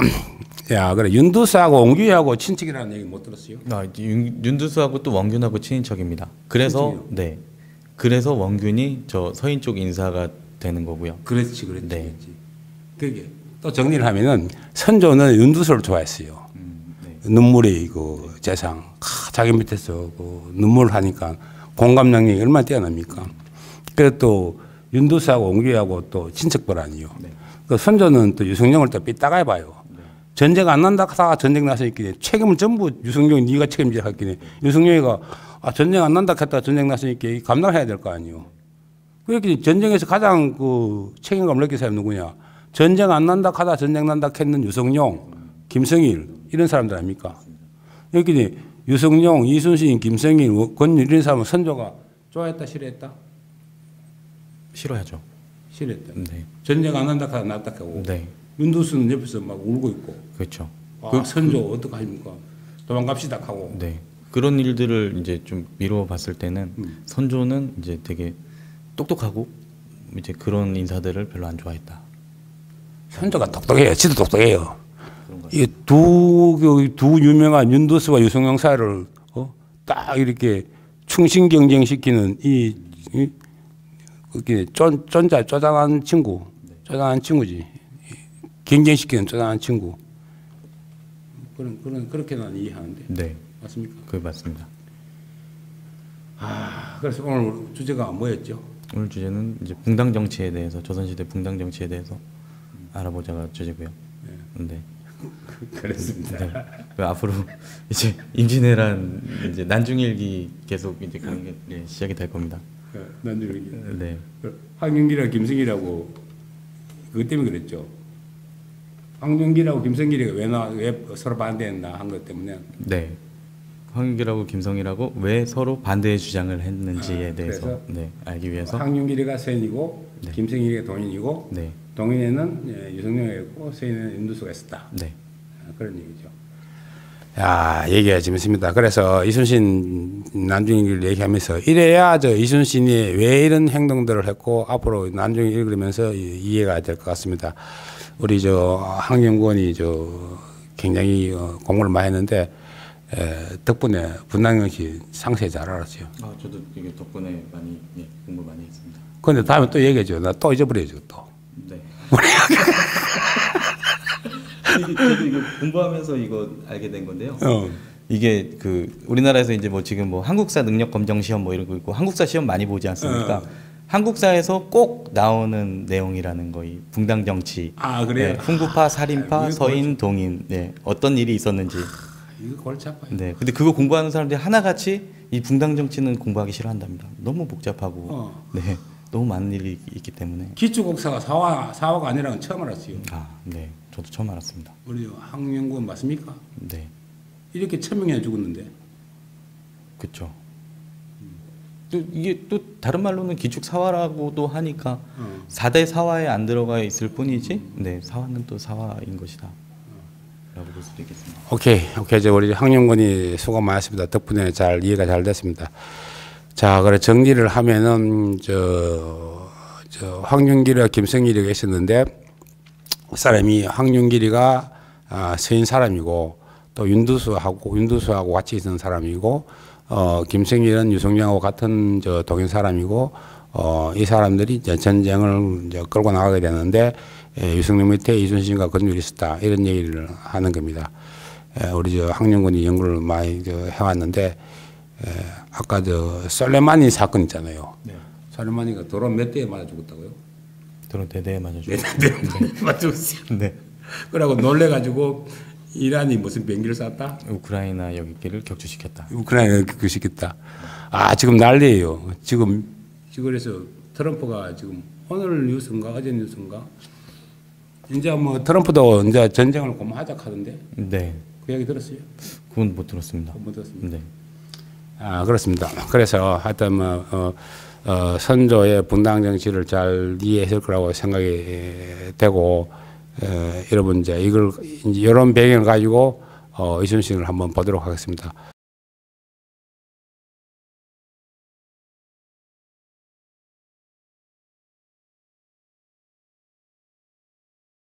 그래 윤두수하고 원규하고 친척이라는 얘기 못 들었어요? 윤두수하고 또 원균하고 친인척입니다. 그래서 친척이요? 네, 그래서 원균이 저 서인 쪽 인사가 되는 거고요. 그렇지. 네. 그게 또 정리를 하면은 선조는 윤두수를 좋아했어요. 네. 눈물의 그 재상, 자기 밑에서 그 눈물을 하니까 공감 능력이 얼마나 뛰어납니까? 그래서 또 윤두수하고 옹규하고 또 친척들 아니요. 네. 그 선조는 또 유승룡을 또 삐딱해 봐요. 전쟁 안 난다 하다가 전쟁 나서 있기에 책임을 전부 유승룡이 네가 책임지라 했기에 유승룡이가 전쟁 안 난다 했다가 전쟁 나서 있기에 감당을 해야 될 거 아니요. 그렇게 전쟁에서 가장 그 책임감을 느낀 사람이 누구냐? 전쟁 안 난다 하다 전쟁 난다 했는 유성룡, 김성일 이런 사람들 아닙니까? 여기 유성룡, 이순신, 김성일, 권율 이런 사람은 선조가 좋아했다 싫어했다? 싫어하죠. 싫어했다. 네. 전쟁 안 난다 하다 낫다 하고 네. 윤두수는 옆에서 막 울고 있고 그렇죠. 선조 어떡하십니까? 도망갑시다 하고. 네. 그런 일들을 이제 좀 미루어 봤을 때는 선조는 이제 되게 똑똑하고 이제 그런 인사들을 별로 안 좋아했다. 선조가 똑똑해요. 지도 똑똑해요. 그런가요? 이 두 유명한 윤두수와 유성룡 사이를 딱 이렇게 충신 경쟁시키는 그게 쪼잔한 친구, 쪼잔한 친구지. 경쟁시키는 쪼잔한 친구. 그렇게 난 이해하는데. 네. 맞습니까? 그 맞습니다. 그래서 오늘 주제가 뭐였죠? 오늘 주제는 이제 붕당 정치에 대해서 조선시대 붕당 정치에 대해서 알아보자가 주제고요. 네. 그렇습니다. 네. 그 앞으로 이제 임진왜란 이제 난중일기 계속 이제 강의가 시작이 될 겁니다. 난중일기. 네. 황윤기랑 김승일하고 그것 때문에 그랬죠. 황윤기라고 김성길이가 왜 서로 반대했나 한 것 때문에. 네. 황윤기라고 김성일하고 왜 서로 반대의 주장을 했는지에 대해서 네, 알기 위해서 황윤기가 서인이고 네. 김성길이가 동인이고 네. 동인에는 유성룡이 있고 서인에는 윤두수가 있었다. 네. 그런 얘기죠. 야, 얘기가 재밌습니다. 그래서 이순신 난중일기를 얘기하면서 이래야 이순신이 왜 이런 행동들을 했고 앞으로 난중일 읽으면서 이해가 될 것 같습니다. 우리 황연구원이 굉장히 공부를 많이 했는데 덕분에 분당역시 상세히 잘 알았어요. 저도 이게 덕분에 많이 공부 많이 했습니다. 그런데 다음에 또 얘기해줘. 나 또 잊어버려줘 또. 네. 저도 이거 공부하면서 이거 알게 된 건데요. 이게 우리나라에서 이제 지금 한국사 능력 검정 시험 이런 거 있고 한국사 시험 많이 보지 않습니까? 한국사에서 꼭 나오는 내용이라는 거이 붕당 정치. 그래요? 네, 훈구파, 살인파, 서인, 동인. 네, 어떤 일이 있었는지. 이거 골치 아파요. 네, 근데 그거 공부하는 사람들이 하나같이 이 붕당 정치는 공부하기 싫어한답니다. 너무 복잡하고, 네, 너무 많은 일이 있기 때문에. 기초국사가 사화가 아니라는 건 처음 알았어요. 네, 저도 처음 알았습니다. 우리 황연구원 맞습니까? 네, 이렇게 1000명이나 죽었는데. 그렇죠. 또 이게 또 다른 말로는 기축 사화라고도 하니까 4대 사화에 안 들어가 있을 뿐이지, 네, 사화는 또 사화인 것이다. 라고 볼 수도 있겠습니다. 오케이. 우리 황연구원이 수고 많았습니다. 덕분에 이해가 잘 됐습니다. 자, 그래 정리를 하면은 황윤길이와 김성일이가 있었는데 사람이 황윤길이가 서인 사람이고 또 윤두수하고 같이 있는 사람이고 김성일은 유성룡하고 같은 동인 사람이고 이 사람들이 이제 전쟁을 끌고 나가게 되는데 유성룡 밑에 이순신과 권율이 있었다 이런 얘기를 하는 겁니다. 우리 황연구원이 연구를 많이 해왔는데. 아까 솔레마니 사건 있잖아요. 네. 솔레마니가 드론 몇 대에 맞아 죽었다고요? 드론 4대에 맞아 죽었어요. 맞아 죽었어요. 네. 그러고 놀래가지고 이란이 무슨 비행기를 쐈다? 우크라이나 여기를 격추시켰다. 우크라이나 격추시켰다. 지금 난리예요. 지금 그래서 트럼프가 지금 오늘 뉴스인가 어제 뉴스인가 이제 트럼프도 이제 전쟁을 고문하자 하던데. 네. 그 얘기 들었어요? 그건 못 들었습니다. 못 들었습니다. 네. 그렇습니다. 그래서 하여튼 선조의 분당 정치를 잘 이해했을 거라고 생각이 되고 여러분 이제 이런 배경을 가지고 이순신을 한번 보도록 하겠습니다.